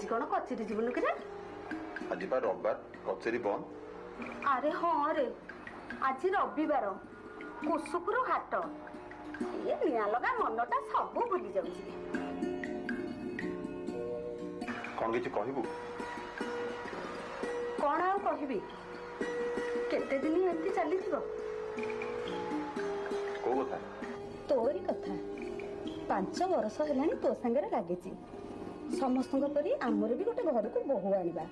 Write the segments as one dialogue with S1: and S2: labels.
S1: आज कौन कचेरी जीवन कि
S2: आज बा रविवार कचेरी बंद।
S1: अरे हाँ रे आज रविवार कुसुपुर हाट ये निया लगा मनटा सब भूली जाउछि।
S2: कौन किसी कहबू
S1: कौन आउ कहबी केते दिन एमती चली
S2: को कथा
S1: तोरी कथा 5 वर्ष हेलानी तो संगे लागिछि समस्त परी आमर भी गोटे घर को बहु आनिबा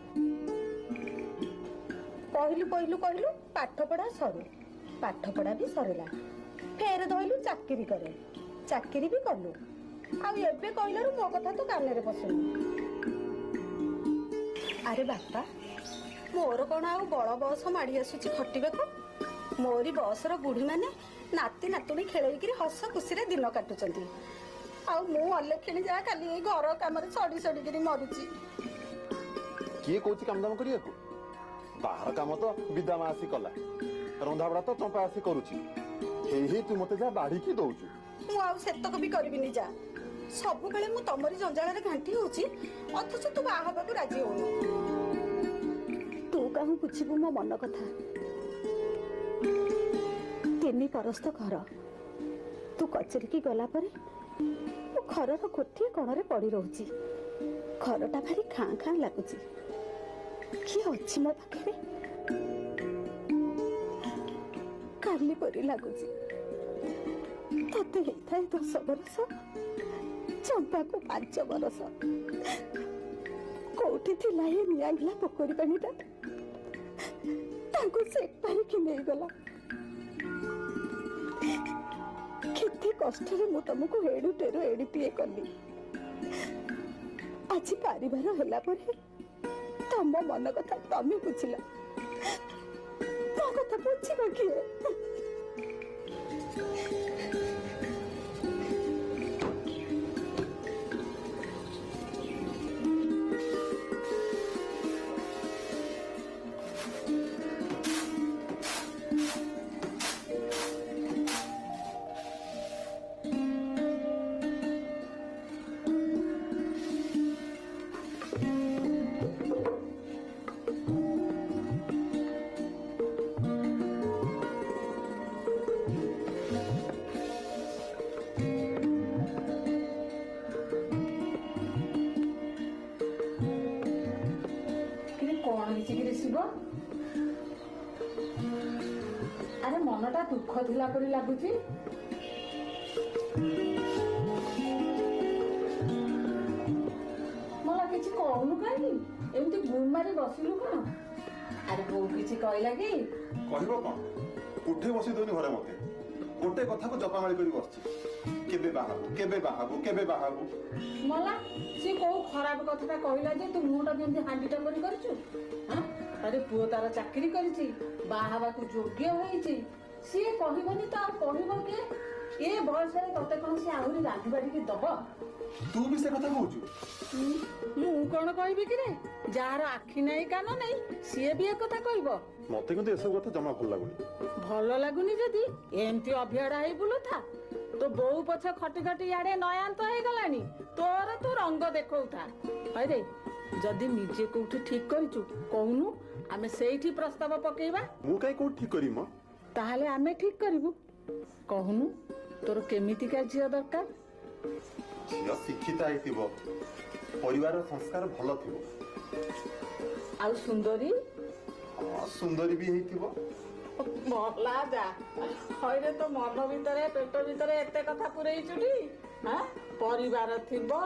S1: कहलु कहलु कहलु पाठ पढ़ा सरू पाठ पढ़ा भी सरला फेर धइलु चाकरी करे चाकरी भी कलु आ एबे कहलरु मो कथा तो काने रे पसुनी। अरे बापा मोर कौन आउ बड़ बस माड़ी आसुची खटिबाकू मोरी बसर बुढ़ी माने नाती नातुणी खेलैकिरी हस खुशी रे दिन काटुचंती आउ मु अलेखिणी जा खाली ए घर काम रे सड़ी सड़ी किरी मरुची।
S2: किए कहूँ काम दाम करिया को बाहर काम तो विदा मा आसी कला रंधा बड़ा तो चंपा आसी करूची हे तू मते जा बाढ़ी की दउचु
S1: मु आउ सेतक भी करबिनी जा सब बेले मु तमरी जंजाल रे घांटी होची अथच तू बाहा बाबू राजी होनु तू काहू बुझिबू मो मन कथा 3 परस्त घर तू कचेरी की गला परे मो घर रो गोटे कोणरे पड़ी रहूची घरटा भारी खां खां लागुची कि अछि मो पाखरे काली परी लागुची तते हेताए 10 वर्ष चंपा को 5 वर्ष कोठी थिला हे नियागला पोखरी पानीटा ताको से पानी कि नहीं गला केते कष्ट रे मु तुमको हेडू टेरो एडी पिए कली आज परिवार होला परे तम मन कथा तमे बुझिला मो कथा बुझिबा किए अरे मनटा दुख थिला परी लागुची मला किछि कहनु काई एमती घुम मारी बसिलु कोन अरे बो किछि कहला कि
S2: कहबो कोन उठे बसी दोनी घरे मते गोटे कथा को जपामाली करी बसछि केबे बाहाबू
S1: मला से को खराब कथाटा कहला जे तू मुटा जेंती हांडीटा करी करछु हां अरे पुओ तार चाकरी करिछि बाहाबा को योग्य होइछि सी कहबनी तो कहबो के ए बयस रे तते कोन से आहुरी रांधी बाड़ी के दब
S2: तू भी से कथा कहछु
S1: मु कोन कहबी कि रे जार आखी नै कान नै सी भी ए कथा कहबो
S2: मते किंतु एसब कथा जमा भल
S1: लागुनी जदी एमती अभियाडा हे बुलुथा तो बहु पछ खटी खटी याडे नयांत हे गलानी तोर तू रंग देखौथा अरे जदी निजे कोठी ठीक करिचु कहनु आमे सेठी प्रस्ताव पकेइबा
S2: मु काई को ठीक करी म
S1: ताहाले आमे ठीक करिबु कहनु तोर केमिति का जिया दरकार
S2: जिया शिक्षित आइतिबो परिवार संस्कार भलो थिबो
S1: आ सुंदरी
S2: सुंदरी भी हेतिबो
S1: मोहला जा हइरे तो मन भितरे पेट भितरे एते कथा पुरई चुडी हां परिवार थिबो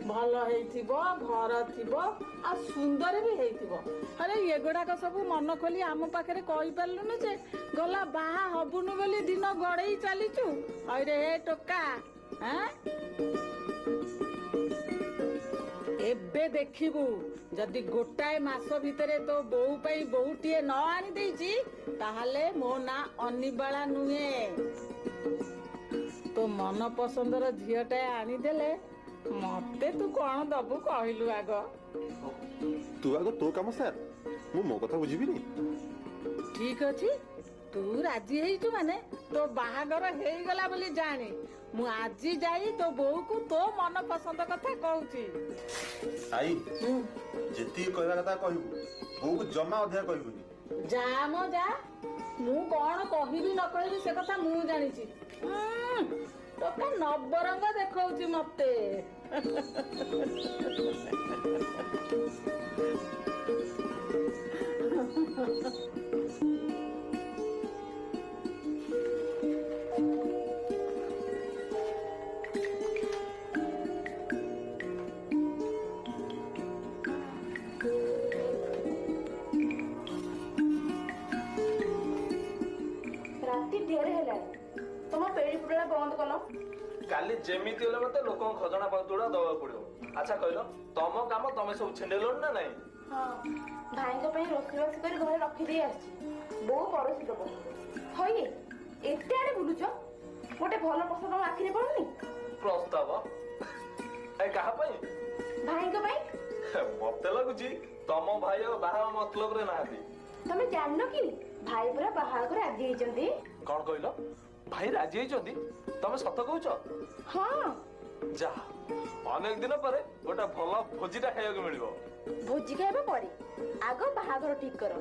S1: भलो हेइथिबो घर थिबो आ सुंदर भी हेइथिबो अरे एगुडा का सब मन खोली आम पाखरे कहि परलुनु जे गला बाहा हबुनु बोली दिन गड़ेई चलीचु हइरे हे टोका हां एबे देखिबू जदि गोटाए मास भितरे तो बहु पई बहुटिए न आनी देइची ताहाले मो ना अनिबाळा नुहे तो मन पसंदर झियटा आनी देले मते तू कोन दबु कहिलु आगो
S2: तू आगो तो काम सर मु मो कथा बुझिबिनी
S1: ठीक अछि ତୁ ରାଜି ହେଇଛୁ ମାନେ ତୋ ବାହାଘର ହେଇଗଲା ବୋଲି ଜାଣେ। ମୁଁ ଆଜି ଯାଇ ତୋ ବୋଉକୁ ତୋ ମନ ପସନ୍ଦ କଥା କହୁଛି।
S2: ଆଇ ଯେତିକି କହିବା କଥା କହିବୁ, ବୋଉକୁ ଜମା ଅଧିକା କହିବୁନି।
S1: ଯା ମ ଯା, ମୁଁ କଣ କହିବି ନ କହିବି ସେ କଥା ମୁଁ ଜାଣିଛି। ଟୋକା ନବରଙ୍ଗ ଦେଖଉଛି ମତେ।
S3: ରାତି ଢେର ହେଲାଣି, ତମ ପେଳି ପୁଟଳା ବନ୍ଦ କଲ।
S4: କାଲି ଯେମିତି ହେଲେ ମତେ ଲୋକଙ୍କ ଖଜଣା ପାଉତୁଡା ଦବାକୁ ପଡିବ। ଆଚ୍ଛା କହିଲ, ତମ କାମ ତମେ ସବୁ ଛିଣ୍ଡେଇଲଣି ନା ନାଇଁ?
S3: ହଁ, ଭାଇଙ୍କ ପାଇଁ ରୋଷେଇବାସ କରି ଘରେ ରଖିଦେଇ ଆସିଛି। ବୋଉ ପଡୋଶୀ ଦବ। ହଇ ଏତେ ଆଡେ ବୁଲୁଛ, ଗୋଟେ ଭଲ ପ୍ରସ୍ତାବ ଆଖିରେ ପଡୁନି?
S4: ପ୍ରସ୍ତାବ? ଏ କାହା ପାଇଁ?
S3: ଭାଇଙ୍କ ପାଇଁ।
S4: ମତେ ଲାଗୁଛି ତମ ଭାଇ ଆଉ ବାହା ମତଲବରେ ନାହାନ୍ତି।
S3: ତମେ ଜାଣିନ କି ଭାଇ ପୁରା ବାହାଘର ରାଜି ହେଇଛନ୍ତି?
S4: କଣ କହିଲ? ଭାଇ ରାଜି ହେଇଛନ୍ତି? ତମେ ସତ କହୁଛ?
S3: ହଁ।
S4: ଯା, ଅନେକ ଦିନ ପରେ ଗୋଟେ ଭଲ ଭୋଜିଟା ଖାଇବାକୁ ମିଳିବ।
S3: ଭୋଜି ଖାଇବା ପରେ ଆଗ ବାହାଘର ଠିକ କର।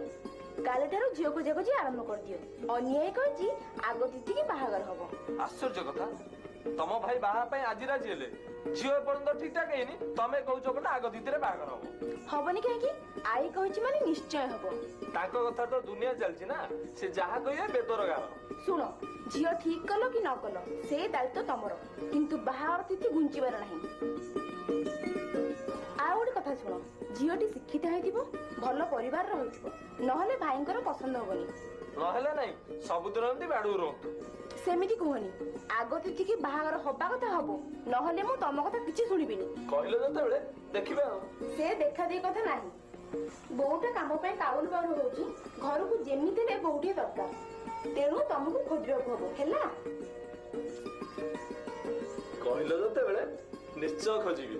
S3: କାଲିଠାରୁ ଝିଅ ଖୋଜା ଖୋଜି ଆରମ୍ଭ କରିଦିଅ। ଅନ୍ୟାୟ କହିଛି ଆଗ ତିଥିକି ବାହାଘର ହବ।
S4: ଆଶ୍ଚର୍ଯ୍ୟ କଥା, ତମ ଭାଇ ବାହା ପାଇଁ ଆଜି ରାଜି ହେଲେ, ଝିଅ ଏପର୍ଯ୍ୟନ୍ତ ଠିକ ଠାକ ହେଇନି, ତମେ କହୁଛ ନା ଆଗ ତିଥିରେ ବାହାଘର ହବ।
S3: ହବନି କାହିଁକି? ଆଈ କହିଛି ମାନେ ନିଶ୍ଚୟ ହବ।
S4: ତାଙ୍କ କଥା ତ ଦୁନିଆ ଚାଲିଛି ନା, ସେ ଯାହା କହିବେ ବେଦର ଗାର।
S3: ଶୁଣ, ଝିଅ ଠିକ କଲ କି ନ କଲ ସେ ଦାୟିତ୍ୱ ତମର, କିନ୍ତୁ ବାହାଘର ତିଥି ଘୁଞ୍ଚିବାର ନାହିଁ। ଆଉ ଗୋଟେ କଥା ଶୁଣ, ଝିଅଟି ଶିକ୍ଷିତ ହେଇଥିବ, ଭଲ ପରିବାରର ହୋଇଥିବ, ନହେଲେ ଭାଇଙ୍କର ପସନ୍ଦ ହବନି।
S4: ନହେଲେ ନାଇଁ, ସବୁଦିନ ଏମିତି ବାଡୁ ରୁହନ୍ତୁ।
S3: ସେମିତି କୁହନି, ଆଗ ତିଥିକି ବାହାଘର ହବା କଥା ହବ, ନହେଲେ ମୁଁ ତମ କଥା କିଛି ଶୁଣିବିନି।
S4: କହିଲେ ଯେତେବେଳେ ଦେଖିବେ ଆଉ।
S3: ସେ ଦେଖା ଦେଇ କଥା ନାହିଁ। ବୋଉଟା କାମ ପାଇଁ କାଉଲ ବାଉଲ ହଉଛି, ଘରକୁ ଯେମିତି ହେଲେ ବୋଉଟିଏ ଦରକାର, ତେଣୁ ତମକୁ ଖୋଜିବାକୁ ହବ ହେଲା।
S4: କହିଲ ଯେତେବେଳେ ନିଶ୍ଚୟ ଖୋଜିବି।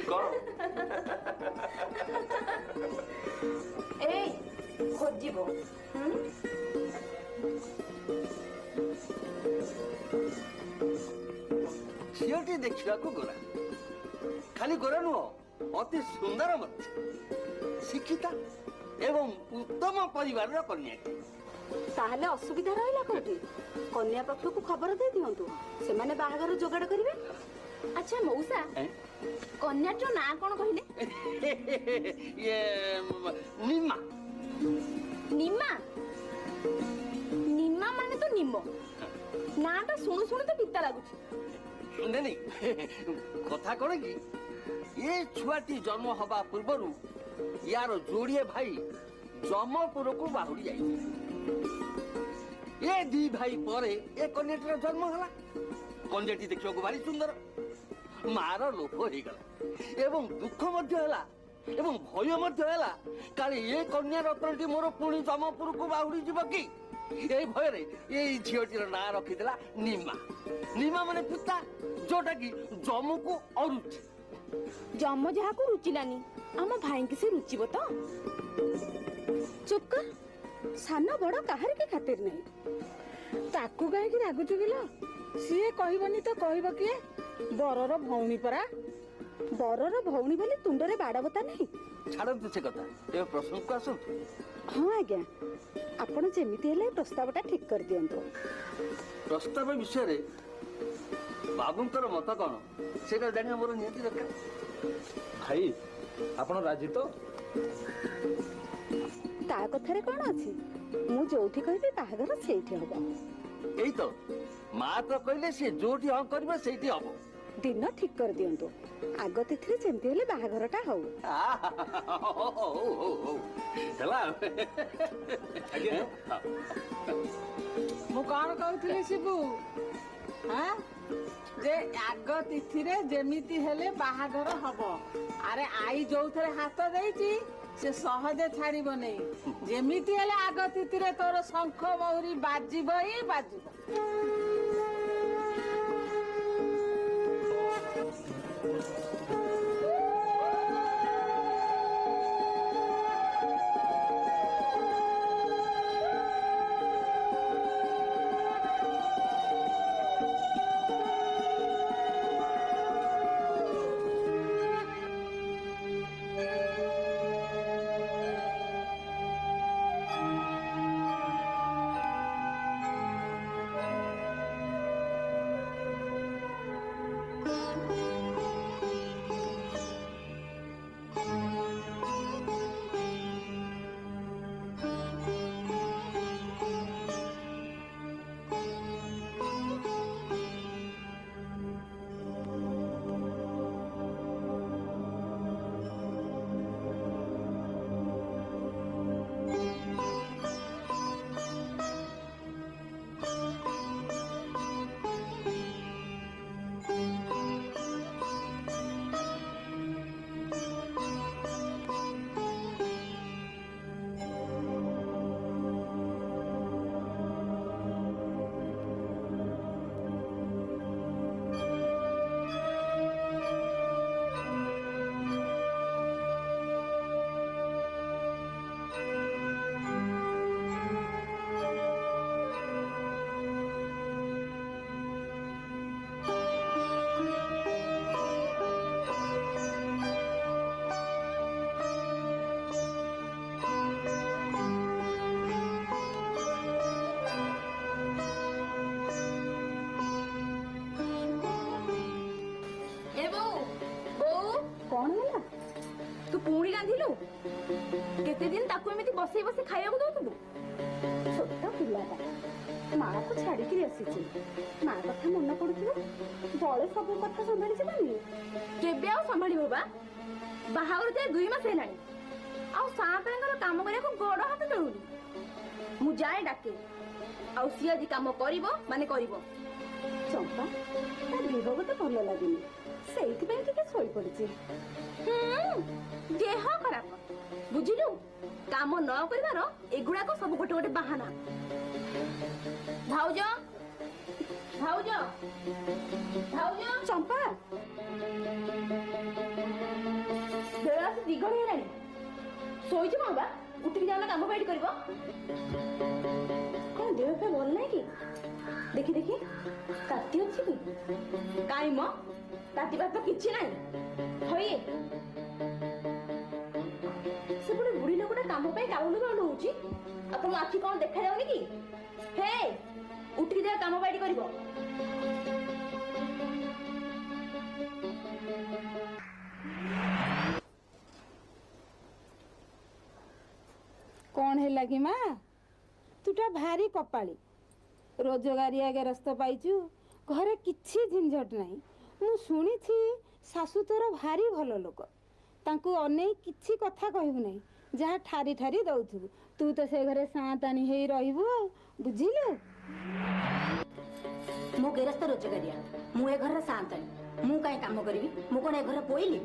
S4: କଣ?
S3: ଏଇ ଖୋଜିବ।
S5: ଝିଅଟି ଦେଖିବାକୁ ଗୋରା, ଖାଲି ଗୋରା ନୁହଁ, ଅତି ସୁନ୍ଦର ମଧ୍ୟ, ଶିକ୍ଷିତା ଏବଂ ଉତ୍ତମ ପରିବାରର କନ୍ୟାଟି।
S3: ତାହେଲେ ଅସୁବିଧା ରହିଲା କୋଉଠି? କନ୍ୟା ପକ୍ଷକୁ ଖବର ଦେଇ ଦିଅନ୍ତୁ, ସେମାନେ ବାହାଘର ଯୋଗାଡ଼ କରିବେ। ଆଚ୍ଛା ମଉସା, କନ୍ୟାଟିର ନାଁ କଣ କହିଲେ?
S5: ନିମା।
S3: ନିମା? ନିମା ମାନେ ତ ନିମ। ନାଁଟା ଶୁଣୁ ଶୁଣୁ ତ ପିତା ଲାଗୁଛି।
S5: ନାଇଁ, କଥା କଣ କି, ଏ ଛୁଆଟି ଜନ୍ମ ହବା ପୂର୍ବରୁ ୟାର ଯୋଡ଼ିଏ ଭାଇ ଜମପୁରକୁ ବାହୁଡ଼ି ଯାଇଥିଲେ। ଏ ଦି ଭାଇ ପରେ ଏ କନ୍ୟାଟିର ଜନ୍ମ ହେଲା। କନ୍ୟାଟି ଦେଖିବାକୁ ଭାରି ସୁନ୍ଦର, ମାର ଲୋଭ ହେଇଗଲା ଏବଂ ଦୁଃଖ ମଧ୍ୟ ହେଲା ଏବଂ ଭୟ ମଧ୍ୟ ହେଲା, କାଳେ ଏ କନ୍ୟା ରତ୍ନଟି ମୋର ପୁଣି ଜମପୁରକୁ ବାହୁଡ଼ି ଯିବ କି? এই ভୟରେ এই ଝିଅଟିର ନାଁ ରଖିଥିଲା ନିମା। ନିମା ମାନେ ପିତା, ଯୋଉଟା କି ଜମକୁ ଅରୁଚି।
S3: ଜମ ଯାହାକୁ ରୁଚିଲାନି, ଆମ ଭାଇଙ୍କୁ ସେ ରୁଚିବ ତ? ଚୁପ୍ କର, ସାନ ବଡ କାହାର କି ଖାତିର ନାହିଁ।
S1: ତାକୁ କାହିଁକି ରାଗୁଛୁ କିଲୋ? ସିଏ କହିବନି ତ କହିବ କିଏ? ବରର ଭଉଣୀ ପରା।
S3: ବରର ଭଉଣୀ ବୋଲି ତୁଣ୍ଡରେ ବାଡ ବତା ନାହିଁ।
S5: ଛାଡ଼ନ୍ତୁ ସେ କଥା, ଏବେ ପ୍ରସଙ୍ଗକୁ ଆସନ୍ତୁ।
S3: ହଁ ଆଜ୍ଞା, ଆପଣ ଯେମିତି ହେଲେ ପ୍ରସ୍ତାବଟା ଠିକ କରିଦିଅନ୍ତୁ।
S5: ପ୍ରସ୍ତାବ ବିଷୟରେ ବାବୁଙ୍କର ମତ କଣ, ସେଇଟା ଜାଣିବା ମୋର ନିହାତି ଦରକାର।
S4: ଭାଇ, ଆପଣ ରାଜି ତ?
S3: ତା କଥାରେ କଣ ଅଛି, ମୁଁ ଯୋଉଠି କହିବି ବାହାଘର ସେଇଠି ହବ।
S5: ଏଇ ତ, ମା ତ କହିଲେ ସେ ଯୋଉଠି ହଁ କରିବ ସେଇଠି ହବ।
S3: ଦିନ ଠିକ କରିଦିଅନ୍ତୁ, ଆଗ ତିଥିରେ ଯେମିତି ହେଲେ ବାହାଘରଟା ହଉ।
S5: ହେଲା।
S1: ମୁଁ କଣ କହୁଥିଲି ଶିବୁ, ଯେ ଆଗ ତିଥିରେ ଯେମିତି ହେଲେ ବାହାଘର ହବ। ଆରେ ଆଈ ଯୋଉଥିରେ ହାତ ଦେଇଛି ସେ ସହଜେ ଛାଡିବ ନେଇ। ଯେମିତି ହେଲେ ଆଗ ତିଥିରେ ତୋର ଶଙ୍ଖ ମହୁରୀ ବାଜିବ ହିଁ ବାଜିବ।
S3: ପୁଣି ରାନ୍ଧିଲୁ? କେତେ ଦିନ ତାକୁ ଏମିତି ବସେଇ ବସେଇ ଖାଇବାକୁ ଦଉଥିଲୁ? ଛୋଟ ପିଲାଟା ମାକୁ ଛାଡିକିରି ଆସିଛି, ମା କଥା ମନେ ପଡୁଥିବ। ବଳେ ସବୁ କଥା ସମ୍ଭାଳି ଯିବନି? କେବେ ଆଉ ସମ୍ଭାଳିବ ବା? ବାହାଘର ଯାଏ 2 ମାସ ହେଲାଣି, ଆଉ ସାଆନ୍ତଙ୍କର କାମ କରିବାକୁ ଗୋଡ ହାତ ଚଳୁନି। ମୁଁ ଯାଏ ଡାକେ, ଆଉ ସିଏ ଆଜି କାମ କରିବ ମାନେ କରିବ। ଚମ୍ପା ତା ଦେହ ବୋଧେ ଭଲ ଲାଗୁନି, ସେଇଥିପାଇଁ ଟିକେ ଶୋଇପଡିଛି। ଦେହ ଖରାପ ବୁଝିଲୁ? କାମ ନ କରିବାର ଏଗୁଡାକ ସବୁ ଗୋଟେ ଗୋଟେ ବାହାନା। ଭାଉଜ ଭାଉଜ ଭାଉଜ। ଚମ୍ପା ବେଳ ଆସି 2 ଘଣ୍ଟା ହେଲାଣି, ଶୋଇଛୁ କଣ ବା? ଉଠିକି ଯାଉନ, କାମ ବାଇଟ କରିବ। କଣ ଦେହ ଫେହ ଭଲ ନାହିଁ କି? ଦେଖି ଦେଖି କାତି ଅଛି କି? କାଇଁ ମ କାତିବା ତ କିଛି ନାହିଁ। ହଇ ସେପଟେ ବୁଢୀ ଲୋକଟା କାମ ପାଇଁ କାଉନୁ କାଉନୁ ହଉଛି, ଆଉ ତମ ଆଖି କଣ ଦେଖାଯାଉନି କି? ହେ ଉଠିକି ଯା, କାମ ବାଇଟ କରିବ।
S6: କଣ ହେଲା କି ମା? ତୁଟା ଭାରି କପାଳି, ରୋଜଗାରିଆ ଗେରସ୍ତ ପାଇଛୁ, ଘରେ କିଛି ଝିଞ୍ଝଟ ନାହିଁ। ମୁଁ ଶୁଣିଛି ଶାଶୁ ତୋର ଭାରି ଭଲ ଲୋକ, ତାଙ୍କୁ ଅନେଇ କିଛି କଥା କହିବୁ ନାହିଁ, ଯାହା ଠାରି ଠାରି ଦଉଥିବୁ। ତୁ ତ ସେ ଘରେ ସାଆନ୍ତାଣୀ ହେଇ ରହିବୁ ଆଉ, ବୁଝିଲୁ?
S3: ମୁଁ ଗେରସ୍ତ ରୋଜଗାରିଆ, ମୁଁ ଏ ଘରର ସାଆନ୍ତାଣୀ। ମୁଁ କାଇଁ କାମ କରିବି? ମୁଁ କଣ ଏ ଘରେ ପୋଇଲି?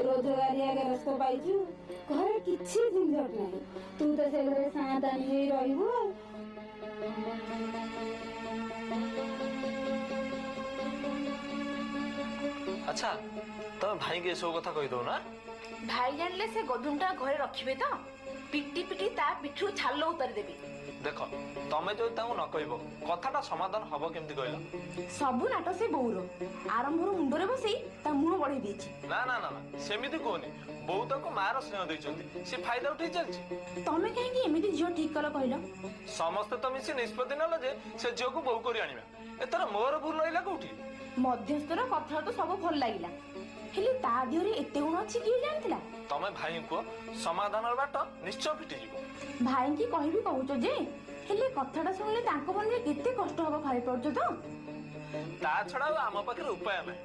S6: ରୋଜଗାରିଆ ଗେରସ୍ତ ପାଇଛୁ, ଘରେ କିଛି ଝିଞ୍ଝଟ ନାହିଁ, ତୁ ତ ସେ ଘରେ ସାଆନ୍ତାଣୀ ହେଇ ରହିବୁ ଆଉ।
S4: ଆଚ୍ଛା ତମେ ଭାଇକି ଏସବୁ କଥା କହିଦଉ ନା?
S3: ଭାଇ ଜାଣିଲେ ସେ ଗଧୁଣଟା ଘରେ ରଖିବେ ତ? ପିଟି ପିଟି ତା ପିଠରୁ ଛାଲ ଉତାରି ଦେବି।
S4: ଦେଖ ତମେ ଯଦି ତାଙ୍କୁ ନ କହିବ କଥାଟା ସମାଧାନ ହବ କେମିତି କହିଲ?
S3: ସବୁ ନାଟ ସେ ବୋଉର, ଆରମ୍ଭରୁ ମୁଣ୍ଡରେ ବସେଇ ତା ମୁହଁ ବଢେଇ ଦେଇଛି।
S4: ନା ନା ନା ନା ସେମିତି କୁହନି, ବୋଉ ତାକୁ ମାର ସ୍ନେହ ଦେଇଛନ୍ତି, ସେ ଫାଇଦା ଉଠେଇ ଚାଲିଛି।
S3: ତମେ କାହିଁକି ଏମିତି ଝିଅ ଠିକ କଲ କହିଲ?
S4: ସମସ୍ତେ ତ ମିଶି ନିଷ୍ପତ୍ତି ନେଲେ ଯେ ସେ ଝିଅକୁ ବୋହୁ କରି ଆଣିବା। ଏଥର ମୋର ଭୁଲ ରହିଲା କୋଉଠି?
S3: ମଧ୍ୟସ୍ଥର କଥା ତ ସବୁ ଭଲ ଲାଗିଲା, ହେଲେ ତା ଦେହରେ ଏତେ ଗୁଣ ଅଛି କିଏ ଜାଣିଥିଲା?
S4: ତମେ ଭାଇଙ୍କୁ କୁହ, ସମାଧାନର ବାଟ ନିଶ୍ଚୟ ଫିଟିଯିବ।
S3: ଭାଇଙ୍କି କହିବି କହୁଛ ଯେ, ହେଲେ କଥାଟା ଶୁଣିଲେ ତାଙ୍କ ମନରେ କେତେ କଷ୍ଟ ହବ ଭାବିପାରୁଛ ତ?
S4: ତା ଛଡା ଆଉ ଆମ ପାଖରେ ଉପାୟ ନାହିଁ।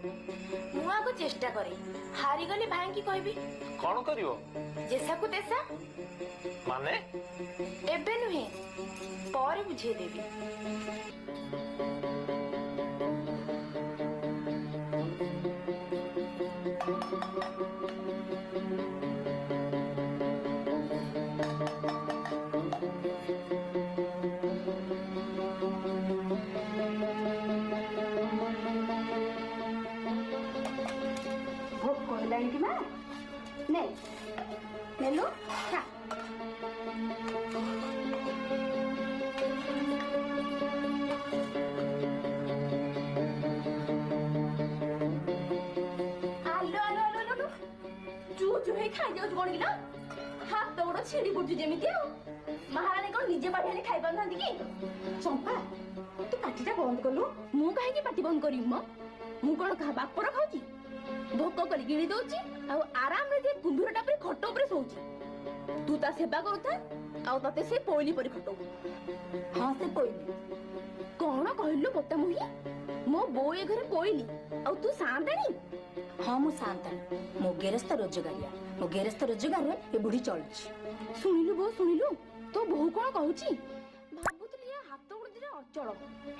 S3: ମୁଁ ଆଗ ଚେଷ୍ଟା କରେ, ହାରିଗଲେ ଭାଇଙ୍କି କହିବି।
S4: କଣ କରିବ?
S3: ଯେସାକୁ ତେସା।
S4: ମାନେ?
S3: ଏବେ ନୁହେଁ, ପରେ ବୁଝେଇଦେବି। ଭୋକ ହେଲାଣି କି ମା? ନେ ନେଲୁ ଖା। ଖାଇଯାଉଛୁ କଣ କିଲୋ? ହାତ ଗୋଡ ଛିଡି ପଡୁଛୁ ଯେମିତି ଆଉ। ମହାରାଣୀ କଣ ନିଜେ ପାଟି ଆଣି ଖାଇ ପାରୁନାହାନ୍ତି କି? ଚମ୍ପା ତୁ ପାଟିଟା ବନ୍ଦ କଲୁ। ମୁଁ କାହିଁକି ପାଟି ବନ୍ଦ କରିବି ମ? ମୁଁ କଣ କାହା ବାପର ଖାଉଛି? ଭୋକ କରି ଗିଳି ଦଉଛି ଆଉ ଆରାମରେ ଯେ କୁମ୍ଭୀରଟା ପରି ଖଟ ଉପରେ ଶୋଉଛି। ତୁ ତା ସେବା କରୁଥା ଆଉ ତତେ ସେ ପୋଇଲି ପରି ଖଟଉ। ହଁ ସେ ପୋଇଲି। କଣ କହିଲୁ ବୋତା ମୁହି? ମୋ ବୋଉ ଏ ଘରେ ପୋଇଲି ଆଉ ତୁ ସାଆନ୍ତାଣୀ? ହଁ ମୁଁ ସାଆନ୍ତାଣୀ, ମୋ ଗେରସ୍ତ ରୋଜଗାରିଆ। ମୋ ଗେରସ୍ତ ରୋଜଗାରରେ ଏ ବୁଢୀ ଚଳୁଛି। ଶୁଣିଲୁ ବୋଉ ଶୁଣିଲୁ, ତୋ ବୋହୁ କଣ କହୁଛି? ଭାବୁଥିଲି ଏ ହାତ ଗୋଡ ଦିଟା ଅଚଳ,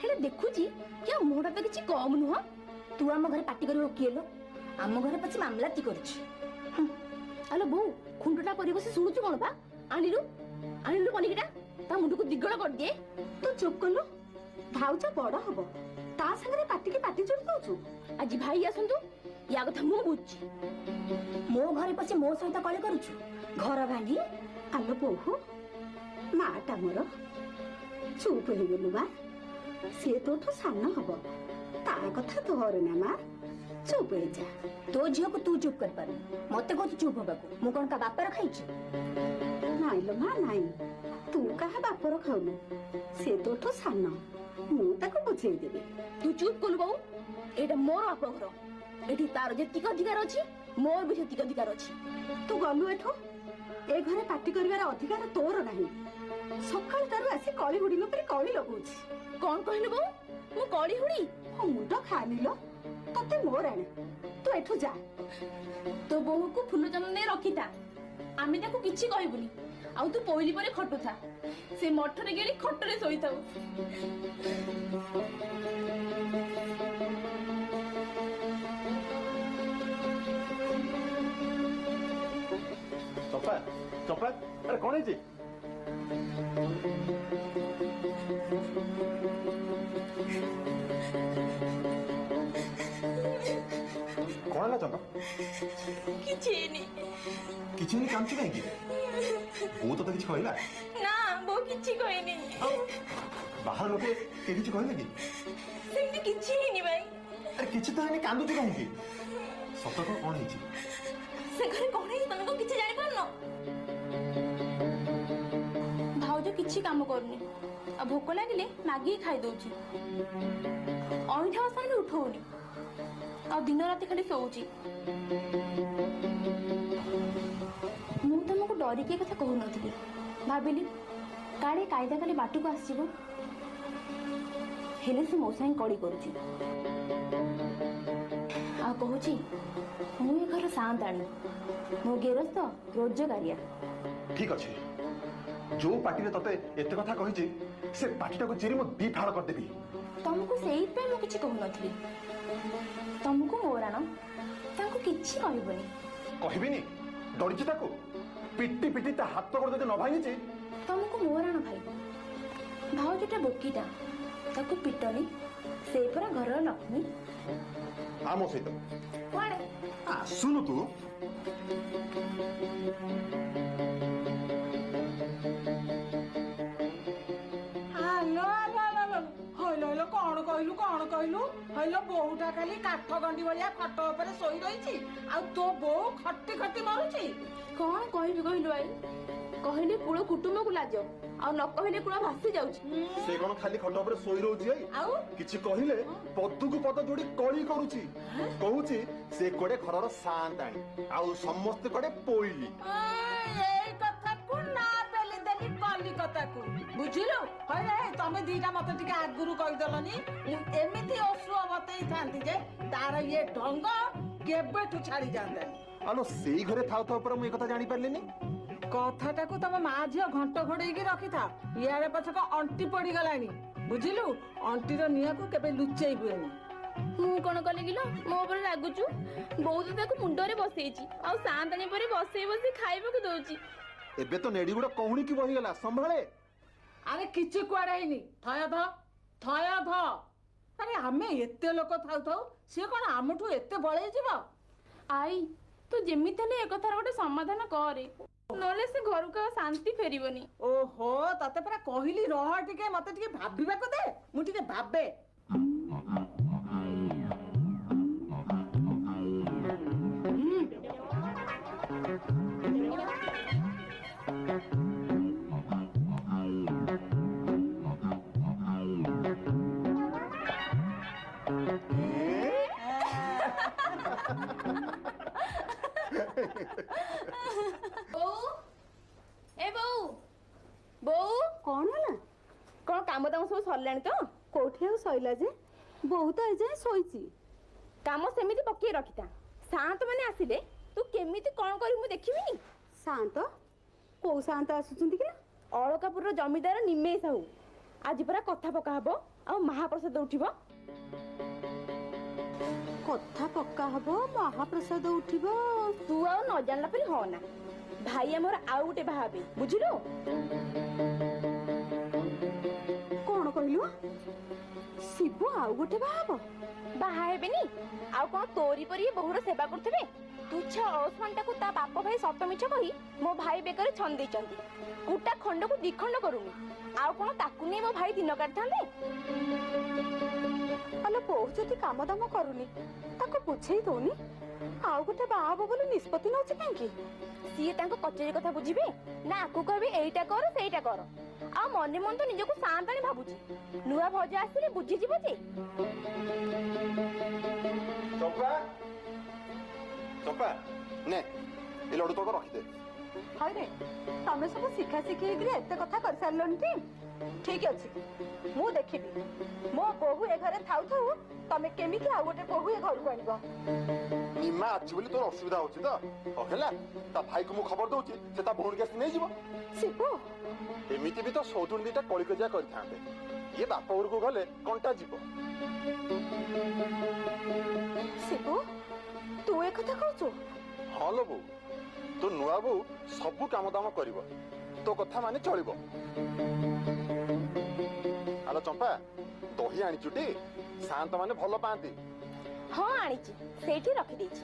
S3: ହେଲେ ଦେଖୁଛି କି ମୁହଁଟା ତ କିଛି କମ ନୁହଁ। ତୁ ଆମ ଘରେ ପାଟି କରିବ କିଏ ଲୋ? ଆମ ଘରେ ପଛେ ମାମଲାତି କରୁଛି। ଆଲୋ ବୋଉ, ଖୁଣ୍ଡଟା କରି ବସି ଶୁଣୁଛୁ କଣ ବା? ଆଣିଲୁ ଆଣିଲୁ ପନିକିଟା, ତା ମୁଣ୍ଡକୁ ଦିଗଳ କରିଦିଏ। ତୁ ଚୁପ କଲୁ, ଭାଉଜ ବଡ ହବ, ତା ସାଙ୍ଗରେ ପାଟିକି ପାଟି ଯୋଡ଼ି ଦଉଛୁ। ଆଜି ଭାଇ ଆସନ୍ତୁ, ୟା କଥା ମୁଁ ବୁଝୁଛି। ମୋ ଘରେ ପଛେ ମୋ ସହିତ କଳି କରୁଛୁ, ଘର ଭାଙ୍ଗି। ଆଲୋ ବୋହୁ, ମାଟା ମୋର, ଚୁପ ହେଇଗଲୁ ମା। ସିଏ ତୋଠୁ ସାନ ହବ, ତା କଥା ଧରନା ମା, ଚୁପ ହେଇଯା। ତୋ ଝିଅକୁ ତୁ ଚୁପ କରିପାରୁନି, ମତେ କହୁଛୁ ଚୁପ ହବାକୁ। ମୁଁ କଣ ତା ବାପର ଖାଇଛି? ନାଇଁ ଲୋ ମା ନାଇଁ, ତୁ କାହା ବାପର ଖାଉନୁ, ସେ ତୋଠୁ ସାନ। ମୁଁ ତାକୁ ବୁଝେଇଦେବି। ତୁ ଚୁପ କଲୁ ବୋଉ, ଏଇଟା ମୋର ବାପ ଘର। एठी तार जेतिक अधिकार अछि मोर भी सेतिक अधिकार अछि।
S7: तू गलु एठो ए घरे पार्टी करिवार अधिकार तोर नाही। सकाळ तारु आसी कळी हुडी ऊपर कळी लगौछि।
S3: कोन कहलु बो मु कळी हुडी
S7: हो मुंड खानिलो तते मोर आने तू एठो जा।
S3: तो बोहू को फुल जन्म ने रखिता आमे ताको किछि कहबुनी आउ तू पोइली परे खटुथा से मठरे गेली खटरे सोइताउ।
S2: चंपा चंपा अरे कौन है जी कौन है चंपा
S3: किछि नी
S2: किसी नहीं काम कहीं वो तो किसी कहला
S3: ना बो किछि कहनी
S2: बाहर लोग के किसी कहले कि
S3: सेमती किछि नी भाई।
S2: अरे किसी तो नहीं कांदु कहीं सत को कौन है जी
S3: से घरे कोन है तने को किछि जानि पारनो भाउज किछि काम करनी आ भोक लागिले मागी खाइ दउची अइठा आसान उठौनी आ दिन राति खाली सोउची। मु तुमको डरी के कथा कहू नथली भाबिली काळे कायदा काली बाटू को आसीबो हेले से मौसाई कड़ी करूची आ कहूची मु ए घर सांताणी मो गेरस्त रोजगारिया।
S2: ठीक अच्छे जो पार्टी तते एते कथा कहिछि से पार्टीटा को चिरी मो दी फाड़ कर देबी।
S3: तुमको सेई पे मु किछि कहू नथली तुमको मोराना ताको किछि कहबनी
S2: कहबिनी डरिछि ताको पिट्टी पिट्टी ता हाथ पकड़ दे न भाईछि
S3: तुमको मोराना भाई भाउजटा बोकीटा ताको पिटनी से परा घर लक्ष्मी
S2: आमो सहित
S3: कुआडे
S2: सुनु तू
S1: ହାଲୋ ହଇଲୋ ହଇଲୋ କଣ କହିଲୁ ହଇଲୋ ବୋହୁଟା ଖାଲି କାଠ ଗଣ୍ଡି ଭଳିଆ ଖଟ ଉପରେ ଶୋଇ ରହିଛି ଆଉ ତୋ ବୋଉ ଖଟି ଖଟି ମରୁଛି।
S3: कौन कहबी कहलु आई कहले कुळ कुटुंब को लाज आ न कहले कुळ भासी जाउची।
S2: से कोन खाली खट ऊपर सोई रहउछि आई
S1: आउ
S2: किछि कहिले पदु को पद जोडी कळी करूछि कहूछि से कोडे घरर सांताणी आउ समस्त कोडे पोइली
S1: এই কথাକୁ ନା ବେଲି ଦେଲି କଲିକତାକୁ ବୁଝିଲୁ। ହଇରେ ତମେ ଦିଟା ମତେ ଟିକେ ଆଗରୁ କହିଦେଲନି ମୁଁ ଏମିତି ଅଶ୍ରୁ ବତେଇଥାନ୍ତି ଯେ ତାର ଇଏ ଢଙ୍ଗ କେବେଠୁ ଛାଡି ଯାଆନ୍ତାନି।
S2: ଆଲୋ ସେଇ ଘରେ ଥାଉ ଥାଉ ପରେ ମୁଁ ଏ କଥା ଜାଣି ପାରିଲିନି।
S1: କଥାଟାକୁ ତମ ମା ଝିଅ ଘଣ୍ଟ ଘୋଡେଇକି ରଖିଥା ଇଆଡେ ପଛକ ଅଣ୍ଟି ପଡିଗଲାଣି ବୁଝିଲୁ। ଅଣ୍ଟିର ନିଆଁକୁ କେବେ ଲୁଚେଇ ହୁଏନି।
S3: ମୁଁ କଣ କଲେ କିଲୋ ମୋ ଉପରେ ଲାଗୁଛୁ ବୋଉ ତ ତାକୁ ମୁଣ୍ଡରେ ବସେଇଛି ଆଉ ସାନ୍ତାଣୀ ପରି ବସେଇ ବସେଇ ଖାଇବାକୁ ଦଉଛି।
S2: ଏବେ ତ ନେଡି ଗୁଡା କହୁଣି କି ବହିଗଲା ସମ୍ଭାଳେ।
S1: ଆରେ କିଛି କୁଆଡେ ହେଇନି ଥୟ ଧ। ଆରେ ଆମେ ଏତେ ଲୋକ ଥାଉ ଥାଉ ସିଏ କଣ ଆମଠୁ ଏତେ ବଳେଇ ଯିବ।
S3: ଆଇ ତୁ ଯେମିତି ହେଲେ ଏ କଥାର ଗୋଟେ ସମାଧାନ କରେ ନହେଲେ ସେ ଘରକୁ ଆଉ ଶାନ୍ତି ଫେରିବନି।
S1: ଓହୋ ତତେ ପରା କହିଲି ରହ ଟିକେ ମତେ ଟିକେ ଭାବିବାକୁ ଦେ ମୁଁ ଟିକେ ଭାବେ।
S3: ବୋଉ
S7: କଣ ହେଲା
S3: କଣ କାମ ଦାମ ସବୁ ସରିଲାଣି ତ?
S7: କୋଉଠି ଆଉ ସଇଲା ଯେ ବୋହୁ ତ ଏଯାଏ ଶୋଇଛି।
S3: କାମ ସେମିତି ପକେଇ ରଖିଥା ସାନ୍ତ ମାନେ ଆସିଲେ ତୁ କେମିତି କଣ କରିବୁ ମୁଁ ଦେଖିବିନି।
S7: ଶାନ୍ତ କୋଉ ଶାନ୍ତ ଆସୁଛନ୍ତି କି?
S3: ଅଳକାପୁରର ଜମିଦାର ନିମେଇ ସାହୁ ଆଜି ପରା କଥା ପକା ହବ ଆଉ ମହାପ୍ରସାଦ ଉଠିବ।
S7: କଥା ପକ୍କା ହବ ମହାପ୍ରସାଦ ଉଠିବ।
S3: ତୁ ଆଉ ନ ଜାଣିଲା ପରି ହ ନା ଭାଇ ଆମର ଆଉ ଗୋଟେ ବାହାବେ ବୁଝିଲୁ।
S7: କଣ କହିଲୁ ଶିବ ଆଉ ଗୋଟେ ବାହା ହବ?
S3: ବାହା ହେବେନି ଆଉ କଣ ତୋରି ପରି ବୋହୁର ସେବା କରୁଥିବେ। ତୁଚ୍ଛ ଅଳସୁଆଟାକୁ ତା ବାପ ଭାଇ ସତ ମିଛ କହି ମୋ ଭାଇ ବେକରେ ଛନ୍ଦି ଦେଇଛନ୍ତି। କୁଟା ଖଣ୍ଡକୁ ଦି ଖଣ୍ଡ କରୁନି ଆଉ କଣ ତାକୁ ନେଇ ମୋ ଭାଇ ଦିନ କାଟିଥାନ୍ତେ।
S7: ଆଲୋ ବୋଉ ଯଦି କାମ ଦାମ କରୁନି ତାକୁ ବୁଝେଇ ଦଉନି ଆଉ ଗୋଟେ ବାହା ହବ ବୋଲି ନିଷ୍ପତ୍ତି ନଉଛି କାହିଁକି?
S3: ସିଏ ତାଙ୍କ କଚେରୀ କଥା ବୁଝିବେ ନା ଆକୁ କହିବେ ଏଇଟା କର ସେଇଟା କର। ଆଉ ମନେ ମନେ ତ ନିଜକୁ ସାନ୍ତାଣୀ ଭାବୁଛି। ନୂଆ ଭଜା ଆସିଲେ ବୁଝିଯିବ ଯେ।
S2: ଚମ୍ପା ଚମ୍ପା ନେ ଏ ଲଡୁ ତକ ରଖିଦେ।
S7: ହଇରେ ତମେ ସବୁ ଶିଖା ଶିଖି ହେଇକିରି ଏତେ କଥା କରିସାରିଲଣି ଟି? ଠିକ ଅଛି ମୁଁ ଦେଖିବି ମୋ ବୋହୂ ଏ ଘରେ ଥାଉ ଥାଉ ତମେ କେମିତି ଆଉ ଗୋଟେ ବୋହୂ ଏ ଘରକୁ ଆଣିବ।
S2: ନିମା ଅଛି ବୋଲି ତୋର ଅସୁବିଧା ହଉଛି ତ ହଉ ହେଲା ତା ଭାଇକୁ ମୁଁ ଖବର ଦଉଛି ସେ ତା ଭଉଣୀକି ଆସି ନେଇଯିବ।
S7: ଶିବୁ
S2: ଏମିତି ବି ତ ସୌତୁଣୀ ଦିଟା କଳିକଜିଆ କରିଥାନ୍ତେ ଇଏ ବାପ ଘରକୁ ଗଲେ କଣ୍ଟା ଯିବ।
S7: ଶିବୁ ତୁ ଏ କଥା କହୁଛୁ?
S2: ହଁ ଲୋ ବୋଉ ତୋ ନୂଆ ବୋଉ ସବୁ କାମ ଦାମ କରିବ ତୋ କଥା ମାନେ ଚଳିବ। ଆଲୋ ଚମ୍ପା ଦହି ଆଣିଛୁଟି ସାନ୍ତ ମାନେ ଭଲ ପାଆନ୍ତି।
S3: ହଁ ଆଣିଛି ସେଇଠି ରଖିଦେଇଛି।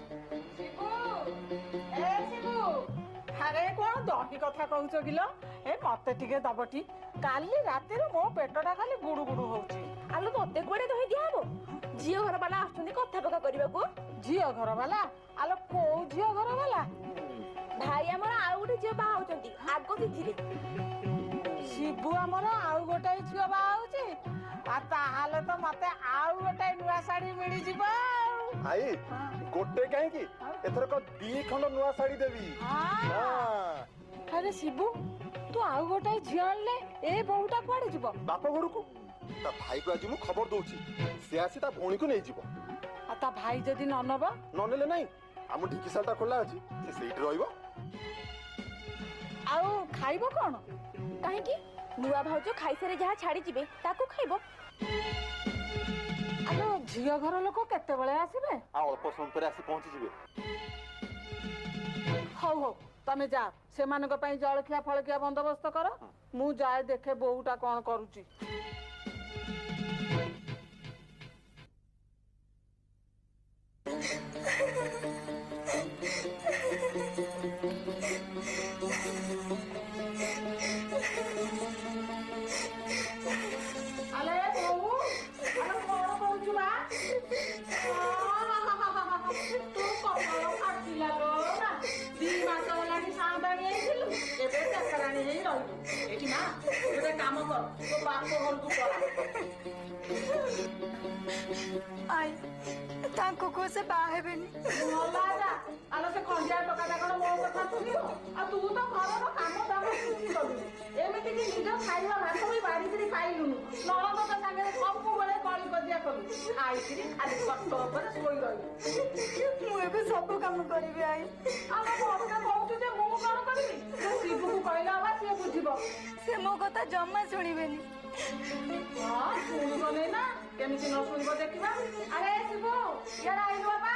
S1: ଆରେ କଣ ଦହି କଥା କହୁଛ କିଲୋ? ଏ ମତେ ଟିକେ ଦବଟି କାଲି ରାତିରୁ ମୋ ପେଟଟା ଖାଲି ଗୁଡୁ ଗୁଡୁ ହଉଛି।
S3: ଆଲୋ ମତେ କୁଆଡେ ଦହି ଦିଆହବ? ଝିଅ ଘର ବାଲା ଆସୁଛନ୍ତି କଥା ପକା କରିବାକୁ।
S1: ଝିଅ ଘର ବାଲା? ଆଲୋ କୋଉ ଝିଅ ଘର ବାଲା?
S3: ଭାଇ ଆମର ଆଉ ଗୋଟେ ଝିଅ ବାହା ହଉଛନ୍ତି ଆଗ ତିଥିରେ।
S1: ଶିବୁ ଆମର ଆଉ ଗୋଟାଏ ଝିଅ ବାହା ହଉଛି ଆଉ ତାହେଲେ ତ ମତେ ଆଉ ଗୋଟାଏ ନୂଆ ଶାଢୀ ମିଳିଯିବ ଆଉ।
S2: ଆଇ ଗୋଟେ କାହିଁକି ଏଥରକ 2 ଖଣ୍ଡ ନୂଆ ଶାଢୀ ଦେବି।
S1: ଆରେ ଶିବୁ ତୁ ଆଉ ଗୋଟାଏ ଝିଅ ଆଣିଲେ ଏ ବୋହୁଟା କୁଆଡେ ଯିବ?
S2: ବାପ ଘରକୁ ତା ଭାଇକୁ ଆଜି ମୁଁ ଖବର ଦଉଛି ସେ ଆସି ତା ଭଉଣୀକୁ ନେଇଯିବ।
S1: ଆଉ ତା ଭାଇ ଯଦି ନ ନବ?
S2: ନ ନେଲେ ନାଇଁ ଆମ ଢିକିଶାଳଟା ଖୋଲା ଅଛି ସେ ସେଇଠି ରହିବ।
S1: ଆଉ ଖାଇବ କଣ?
S3: କାହିଁକି ନୂଆ ଭାଉଜ ଖାଇସାରି ଯାହା ଛାଡିଯିବେ ତାକୁ ଖାଇବ।
S1: ଆଲୋ ଝିଅ ଘର ଲୋକ କେତେବେଳେ ଆସିବେ?
S2: ଆଉ ଅଳ୍ପ ସମୟ ପରେ ଆସି ପହଞ୍ଚିଯିବେ।
S1: ହଉ ହଉ ତମେ ଯାଅ ସେମାନଙ୍କ ପାଇଁ ଜଳଖିଆ ଫଳଖିଆ ବନ୍ଦୋବସ୍ତ କର ମୁଁ ଯାଏ ଦେଖେ ବୋହୁଟା କଣ କରୁଛି। ଆଲେ ବୋହୁ ଆରେ କଣ କରୁଛୁ ବା? ତୁ କପାଳ ଫାଟିଲା ଲୋ ନା 2 ମାସ ହେଲାଣି ସାନ୍ତାଣୀ ହେଇଥିଲୁ ଏବେ ଚାକରାଣୀ ହେଇ ରହିଲୁ। ଏଠି ନା ଗୋଟେ କାମ କର ତୋ ବାପ ଘରକୁ ପଳା।
S7: ଆଇ ତାଙ୍କୁ କୁହ ସେ ବାହା ହେବେନି।
S1: ଭଲ ଯା ଆଲୋ ସେ ଖଣ୍ଡିଆ ଟୋକାଟା କଣ ମୋ କଥା ଶୁଣିବ? ଆଉ ତୁ ତ ଘରର କାମ ଦାମ କିଛି କରୁନୁ ଏମିତି କି ନିଜ ଖାଇବା ଭାତ ବି ବାଢିକିରି ଖାଇଲୁନୁ। ନଣନ୍ଦ ତ ସାଙ୍ଗରେ ସବୁବେଳେ କଳି କଜିଆ କଲୁ ଖାଇକିରି ଖାଲି କଷ୍ଟ ଉପରେ ଶୋଇ ରହିଲୁ।
S7: ମୁଁ ଏବେ ସବୁ କାମ କରିବି ଆଇ।
S1: ଆମ ଘରଟା କହୁଛୁ ଯେ ମୁଁ କଣ କରିବି? ସେ ଶିବୁକୁ କହିଲା ବା ସିଏ ବୁଝିବ।
S7: ସେ ମୋ କଥା ଜମା ଶୁଣିବେନି।
S1: ହଁ ଶୁଣିବ ନେଇ ନା କେମିତି ନ ଶୁଣିବ ଦେଖିବା। ଆରେ ଶିବୁ ଇଆଡେ ଆଇଲୁ ବାପା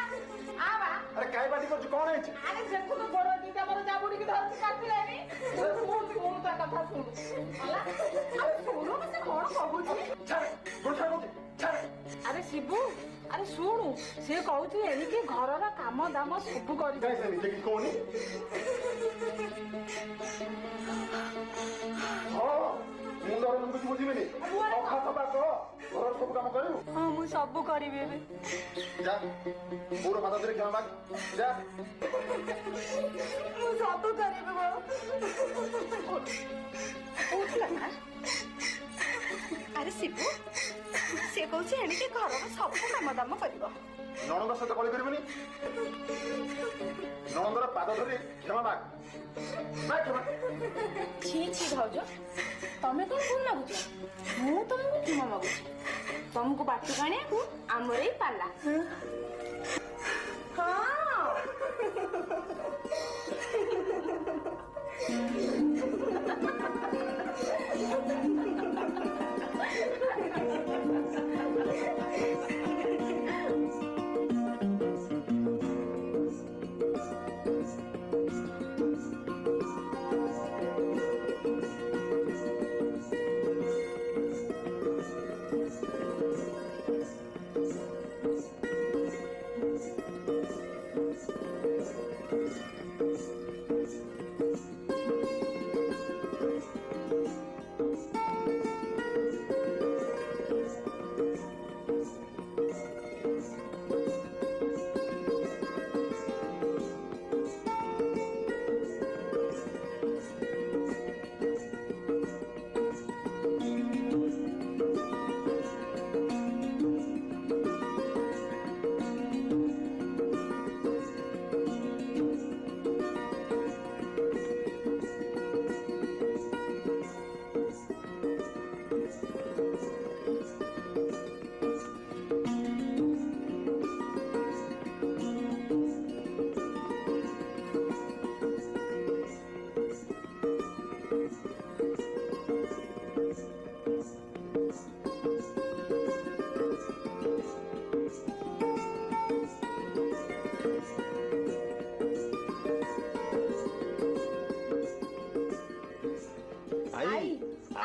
S1: ଆ ବା।
S2: ଆରେ କାଇ ପାଟି କରୁଛୁ କଣ ହେଇଛି?
S1: ଆରେ ଦେଖୁନୁ ଗୋଡ ଦିଟା ମୋର ଜାବୁଡିକି ଧରିକି କାଟିଲେନି। ଶୁଣୁ ତା କଥା ଶୁଣୁ ହେଲା। ଆରେ ଶୁଣୁ ସେ କଣ କହୁଛି? ଆରେ ଶିବୁ ଆରେ ଶୁଣୁ ସେ କହୁଛି ଏଣିକି ଘରର କାମ ଦାମ ସବୁ କରିବ।
S2: କହୁନି ହଁ ମୁଁ ଧର କିଛି ବୁଝିବିନି ଘର ସବୁ କାମ କରିବୁ।
S7: ହଁ ମୁଁ ସବୁ କରିବି ଏବେ।
S2: ଯା ପୁରା ମାତା ଧରି କ୍ଷମା ମାଗ ଯା।
S7: ମୁଁ ସବୁ କରିବି ବୋଉ। ଆରେ ଶିବୁ ସେ କହୁଛି ଏଣିକି ଘରର ସବୁ କାମ ଦାମ କରିବ।
S2: ନଣନ୍ଦ ସହିତ କଳି କରିବୁନି। ନଣନ୍ଦର ପାଦ ଧରି କ୍ଷମା ମାଗ।
S3: ଛି ଛି ଭାଉଜ ତମେ କଣ ଭୁଲ ମାଗୁଛ? ମୁଁ ତମକୁ କ୍ଷମା ମାଗୁଛି। ତମକୁ ବାଟକୁ ଆଣିବାକୁ ଆମର ଏଇ ପାଲା।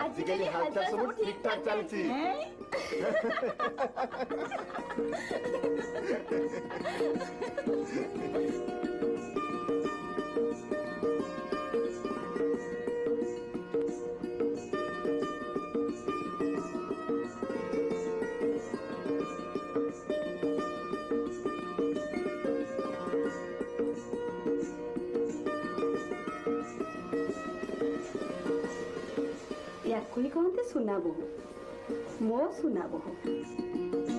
S2: आजिकली हालचाल सब ठीक ठाक चलची
S7: याकुली कहते सुना बोहू मो सुना बोहू